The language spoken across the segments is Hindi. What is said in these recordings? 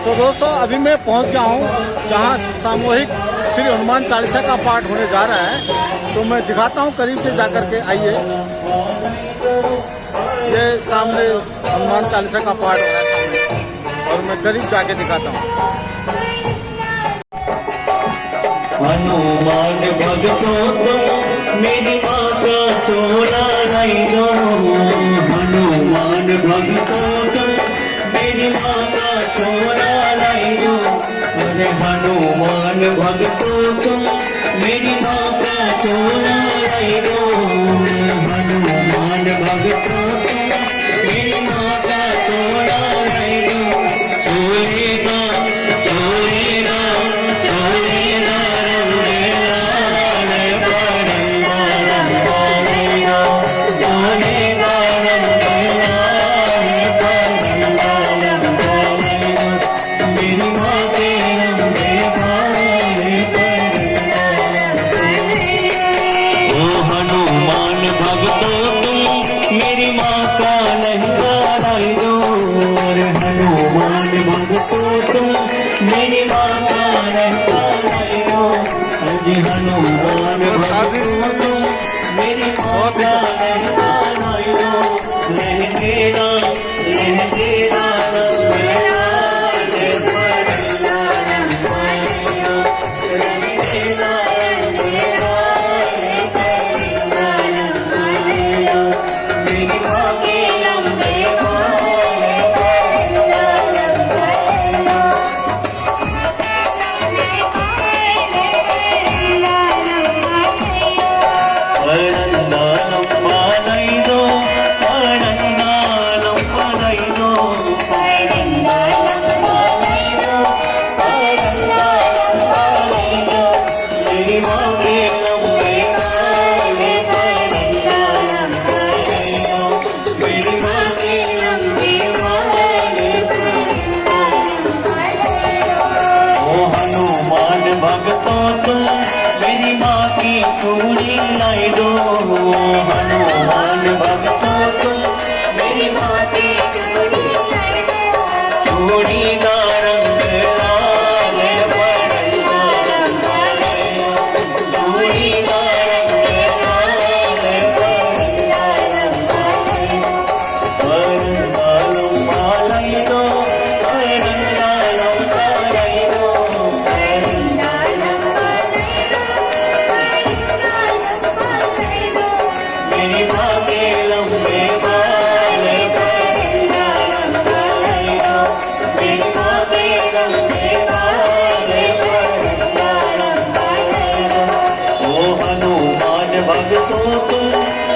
तो दोस्तों अभी मैं पहुंच गया हूं जहां सामूहिक श्री हनुमान चालीसा का पाठ होने जा रहा है। तो मैं दिखाता हूं करीब से जाकर के। आइए, ये सामने हनुमान चालीसा का पाठ हो रहा है सामने, और मैं करीब जाके दिखाता हूं। हनुमान भक्तों तुम मेरी माँ का चोला लाई दो। हनुमान भक्तों तुम मेरी माँ का चोला लाई दो। अरे हनुमान भक्तों तुम मेरी माँ का चोला लाई दो। हनुमान भक्तों तुम मेरी माँ का चोला लाई दो। चोले का मेरी माँ का रहता लाई दो। अजी हनुमान भक्तों तुम मेरी माँ का रहता लाई दो। लहकेरा लहकेरा चूड़ी लाई दो। हनुमान भक्तों तुम मेरी माँ की चूड़ी लाई दो। चूड़ी का रंग लाल पड़ंगा लंबाई दो। चूड़ी का रंग लाल पड़ंगा लंबाई दो। पड़ंगा लंबाई दो। पड़ंगा लंबाई दो। मेरी माँ के लंबे बाल पड़ंगा लंबाई दो। मेरी माँ के लंबे बाल पड़ंगा लंबाई दो। ओ हनुमान भक्तों तुम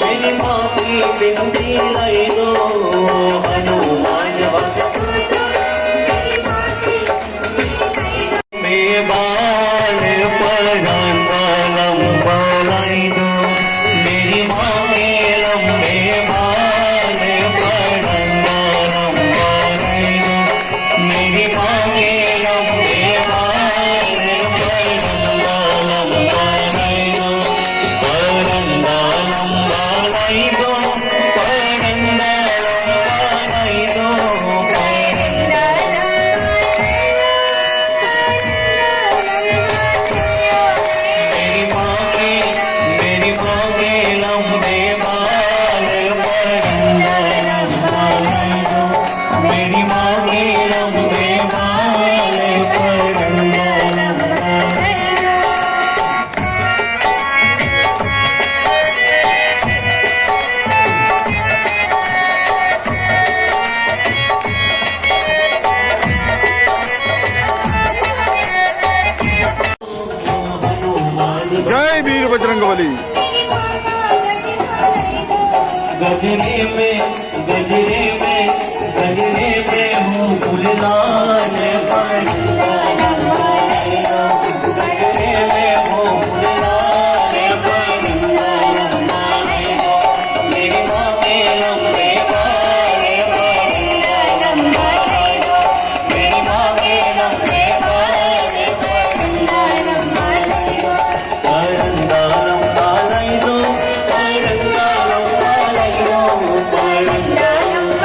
मेरी माँ की बिंदी लाई दो। हनुमान भक्तों तुम मेरी माँ की बिंदी लाई दो। मेरे बाल पड़ंगा लंबा लाई दो। मेरी माँ के लंबे बाल पड़ंगा लंबा लाई दो। मेरी माँ के लंबे बाल पड़ंगा लंबा लाई दो। पड़ंगा लंबा लाई दो। पड़ंगा लंबा लाई दो। मेरी माँ के लंबे बाल पड़ंगा लंबा लाई दो। मेरी माँ के लंबे बाल पड़ंगा लंबा लाई दो। जय वीर बजरंगबली। गजरे में गजरे में गजरे में हूँ फुलदान पड़ंगा लंबा लाई दो। गजरे में हूँ फुलदान पड़ंगा लंबा लाई दो। मेरी माँ के लंबे बाल पड़ंगा लंबा लाई दो। मेरी माँ के लंबे बाल पड़ंगा लंबा लाई दो। पड़ंगा लंबा लाई दो। पड़ंगा लंबा लाई दो। पड़ंगा लंबा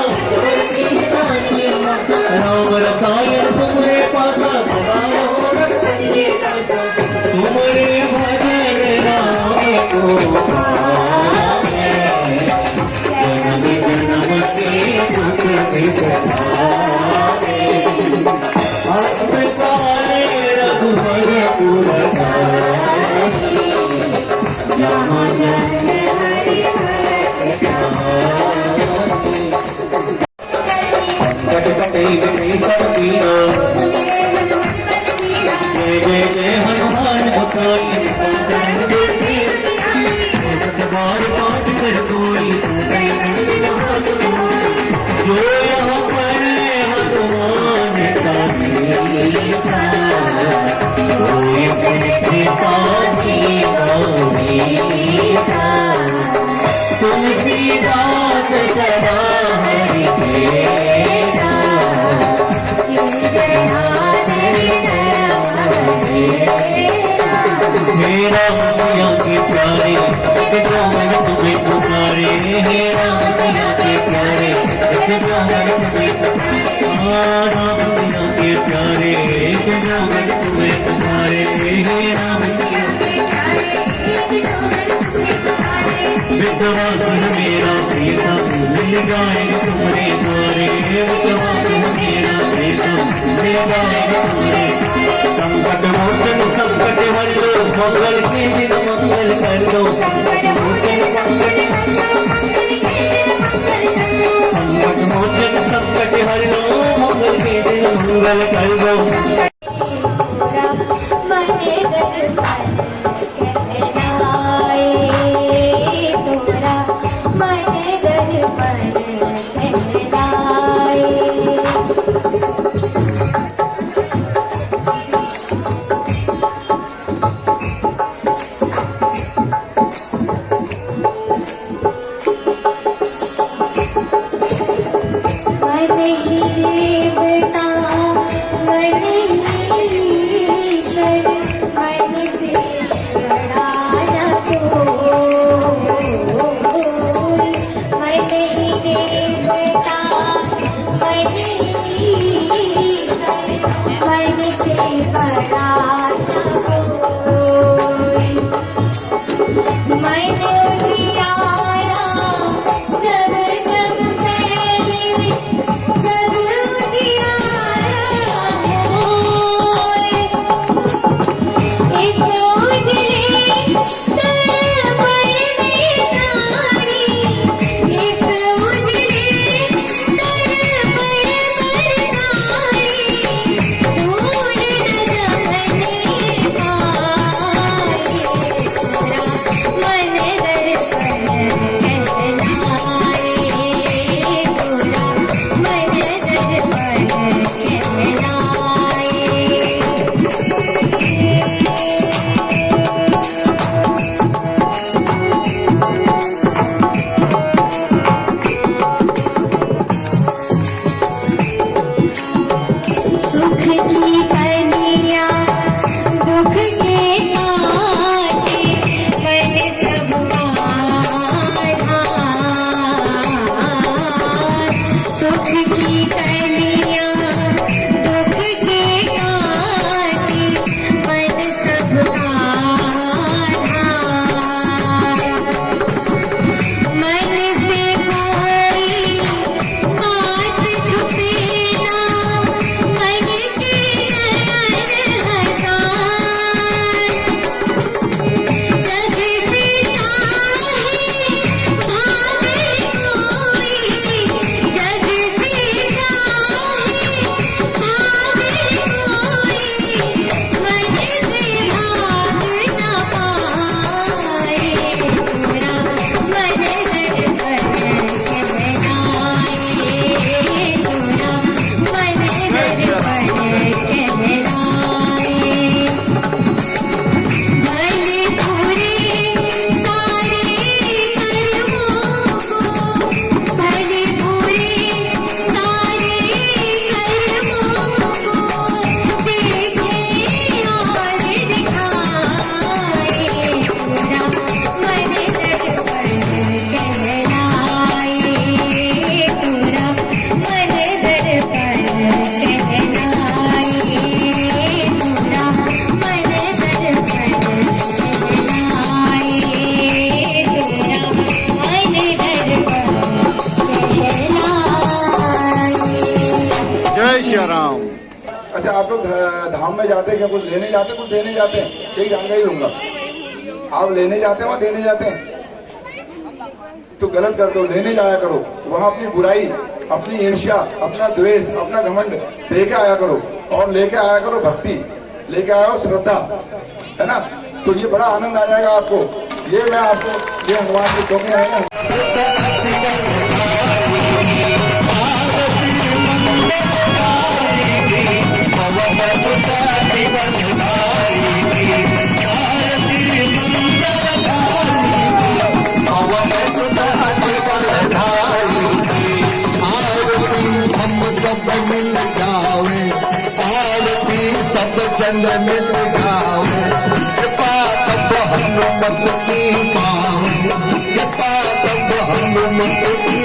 जो यहाँ पर हनुमान का लीसा, कोई सिद्धि साधी गौरीसा। तुलसीदास सदा हरि तेरा, मेरा मैया के प्यारे जो मन तुम्हें पुकारे, मेरा मैया के प्यारे जो मन तुम्हें पुकारे, राम मैया के प्यारे जो मन तुम्हें पुकारे, राम मैया के प्यारे जो मन तुम्हें पुकारे। विश्वास मेरा प्रियतम मिल जाएगा तुम्हारे द्वारे, विश्वास मेरा प्रियतम मिल जाएगा तुम्हारे। संकट मोचन संकट हर लो, मंगल के दिन मंगल कर दो। संकट मोचन संकट हर लो, मंगल के दिन मंगल कर दो। देवता मन ईश्वर, मन से बड़ा न कोई। मन ही देवता मन ईश्वर, मन से बड़ा न कोई। मन प्यारा जब जब फैले, जग उजियारा होए। इस उजले दर्पण में तारी, इस उजले दर्पण पर तारी, दूर न जमने पाए। मन दर्पण कहलाए, पूरा मन दर्पण कहलाए। सुख की कलियां दुख के काटे, मन सब आधार। सुख की कलियां दुख के काटे, मन सब आधार। मन से कोई बात छुपे ना, मन के नयन हजार। जग से चाहे भागल कोई, जग से चाहे भागल कोई, मन से भाग न पाए। पूरा मन दर्पण कहलाए, पूरा मन दर्पण कहलाए। भले पूरे सारे कर्मों को, भले पूरे सारे कर्मों को देखे और दिखाए। पूरा मन दर्पण कहलाए, पूरा मन दर्पण कहलाए, पूरा मन दर्पण कहलाए, पूरा मन दर्पण कहलाए। जय श्री राम। अच्छा, आप लोग धाम में जाते हैं क्या? कुछ लेने जाते हैं, कुछ देने जाते हैं? एक जानकारी लूंगा। आप लेने जाते हैं वहाँ देने जाते हैं तो गलत करते हो। लेने जाया करो, वहाँ अपनी बुराई, अपनी ईर्ष्या, अपना द्वेष, अपना घमंड लेके आया करो। और लेके आया करो भक्ति, लेके आया हो श्रद्धा, है ना? तो ये बड़ा आनंद आ जाएगा आपको। ये मैं आपको, ये हनुमान जी क्योंकि है ना संग मिल जाओ, कृपा तब हनुमत की पाओ, कृपा तब हनुमत की,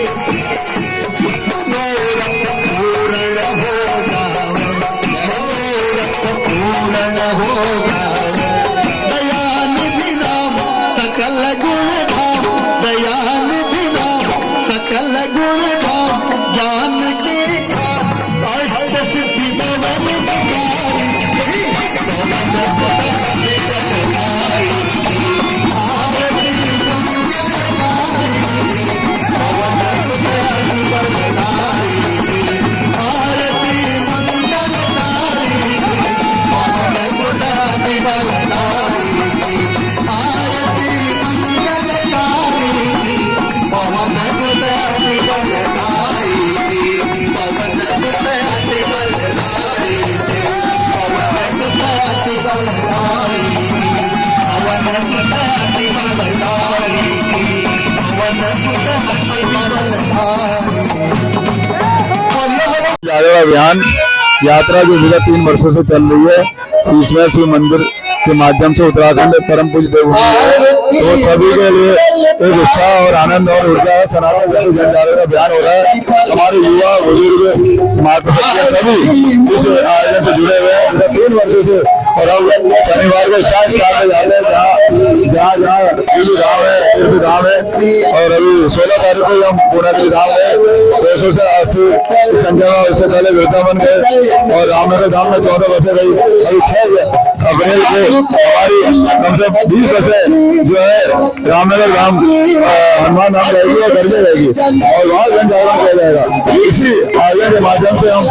मनोरथ पूर्ण हो जाओ, मनोरथ पूर्ण हो जाओ। दयानिधि नाम सकल गुण धाम, दयानिधि नाम सकल गुण धाम, ज्ञान के खान अष्ट सिद्धि भवन बिहारी, भवन सदा बिहारी, आरती मंगलहारी, भवन सदा बिहारी, आरती मंगलहारी, भवन सदा बिहारी, आरती मंगलहारी, पवन सुत अति बलधारी, पवन सुत अति बलधारी, पवन सुत अति बलधारी, पवन सुत अति बलधारी, पवन सुत अति बलधारी। जागरण अभियान यात्रा जो विगत 3 वर्षों से चल रही है, शीशमहल शिव मंदिर के माध्यम से उत्तराखंड परम पूज्य देवभूमि है, तो सभी के लिए एक उत्साह और आनंद और ऊर्जा है। सनातन धर्म जन जागरण अभियान हो रहा है, हमारे युवा बुजुर्ग माता सभी इस आयोजन से जुड़े हुए हैं 3 वर्षों से। और हम शनिवार को स्टार्ट जाते हैं जहाँ धाम है, तीर्थ धाम है, और अभी 16 तारीख को हम पूर्णागिरि धाम है, 200 से 80 की संख्या में। उससे पहले वृंदावन गए और रामनगर धाम में 14 बसें गई। अभी 6 अप्रैल को हमारी कम से 20 बसें जो है रामनगर धाम हनुमान धाम रहेगी और गर्जे रहेगी, और वहाँ जन जागरण किया जाएगा। इसी आयोजन के माध्यम से हम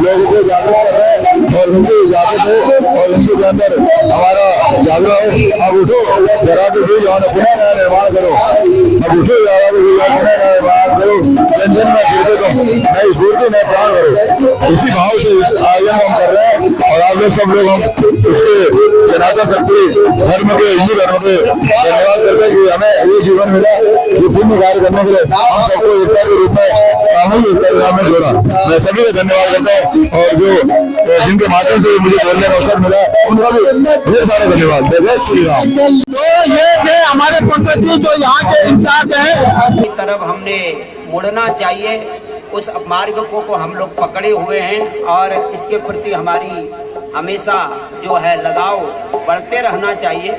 लोगों को जागरूक कर रहे हैं और उनकी इजाजत है और उनके के अंदर हमारा जागरण हो। अब उठो जरा के भी जाओ, पुनः नया निर्माण करो, अब उठो जरा के भी पुनः नया निर्माण करो, जन जन में फिर से तुम नई स्फूर्ति नए प्राण करो। इसी भाव से आयोजन हम कर रहे हैं और आप लोग सब लोग हम इसके सनातन शक्ति धर्म के, हिंदू धर्म के धन्यवाद करते हैं कि हमें ये जीवन मिला, ये पुण्य कार्य करने के लिए हम सबको एकता के रूप में सामूहिक एकता में जोड़ा। मैं सभी का धन्यवाद करता हूँ और जो जिनके माध्यम से मुझे बोलने का अवसर मिला उनका भी ढेर सारा धन्यवाद। जय श्री राम। तो ये थे हमारे पंडित जो यहाँ के इंचार्ज हैं। की तरफ हमने मुड़ना चाहिए, उस मार्ग को हम लोग पकड़े हुए हैं और इसके प्रति हमारी हमेशा जो है लगाव बढ़ते रहना चाहिए।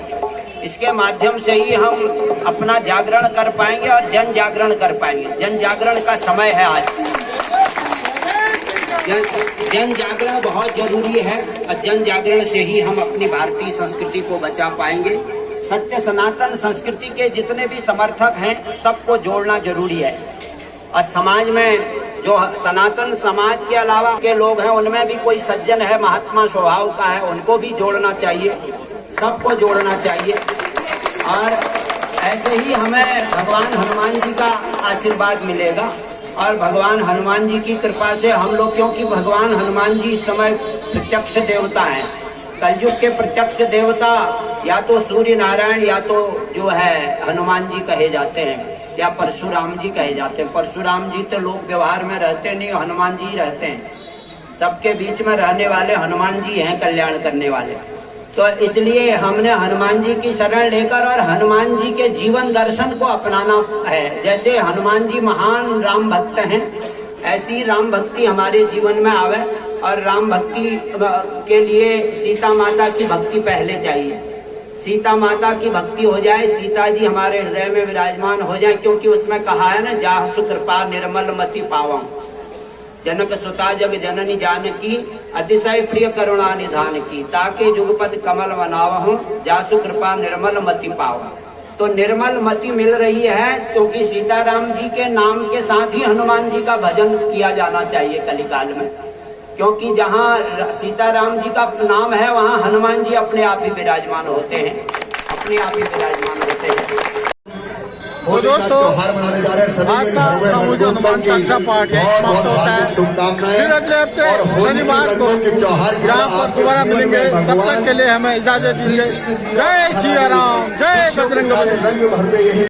इसके माध्यम से ही हम अपना जागरण कर पाएंगे और जन जागरण कर पाएंगे। जन जागरण का समय है आज, जन जागरण बहुत जरूरी है और जन जागरण से ही हम अपनी भारतीय संस्कृति को बचा पाएंगे। सत्य सनातन संस्कृति के जितने भी समर्थक हैं सबको जोड़ना जरूरी है और समाज में जो सनातन समाज के अलावा के लोग हैं उनमें भी कोई सज्जन है, महात्मा स्वभाव का है, उनको भी जोड़ना चाहिए, सबको जोड़ना चाहिए। और ऐसे ही हमें भगवान हनुमान जी का आशीर्वाद मिलेगा और भगवान हनुमान जी की कृपा से हम लोग, क्योंकि भगवान हनुमान जी इस समय प्रत्यक्ष देवता हैं। कलयुग के प्रत्यक्ष देवता या तो सूर्य नारायण या तो जो है हनुमान जी कहे जाते हैं या परशुराम जी कहे जाते हैं। परशुराम जी तो लोग व्यवहार में रहते नहीं, हनुमान जी रहते हैं। सबके बीच में रहने वाले हनुमान जी हैं, कल्याण करने वाले। तो इसलिए हमने हनुमान जी की शरण लेकर और हनुमान जी के जीवन दर्शन को अपनाना है। जैसे हनुमान जी महान राम भक्त हैं, ऐसी राम भक्ति हमारे जीवन में आवे और राम भक्ति के लिए सीता माता की भक्ति पहले चाहिए। सीता माता की भक्ति हो जाए, सीता जी हमारे हृदय में विराजमान हो जाए, क्योंकि उसमें कहा है ना, जासु कृपा निर्मल मति पावम, जनक सुता जग जननी जानकी, अतिशय प्रिय करुणा निधान की, ताके जुगपद कमल मनावहूं, जासु कृपा निर्मल मति पावा। तो निर्मल मति मिल रही है क्योंकि सीताराम जी के नाम के साथ ही हनुमान जी का भजन किया जाना चाहिए कलिकाल में, क्योंकि जहाँ सीताराम जी का नाम है वहाँ हनुमान जी अपने आप ही विराजमान होते हैं, अपने आप ही विराजमान होते हैं। तो दोस्तों आज का सामूहिक हनुमान चालीसा पाठ समाप्त होता है। फिर अगले हफ्ते शनिवार को यहाँ पर दोबारा मिलेंगे, तब तक के लिए हमें इजाजत दीजिए। जय श्री राम, जय बजरंग बली।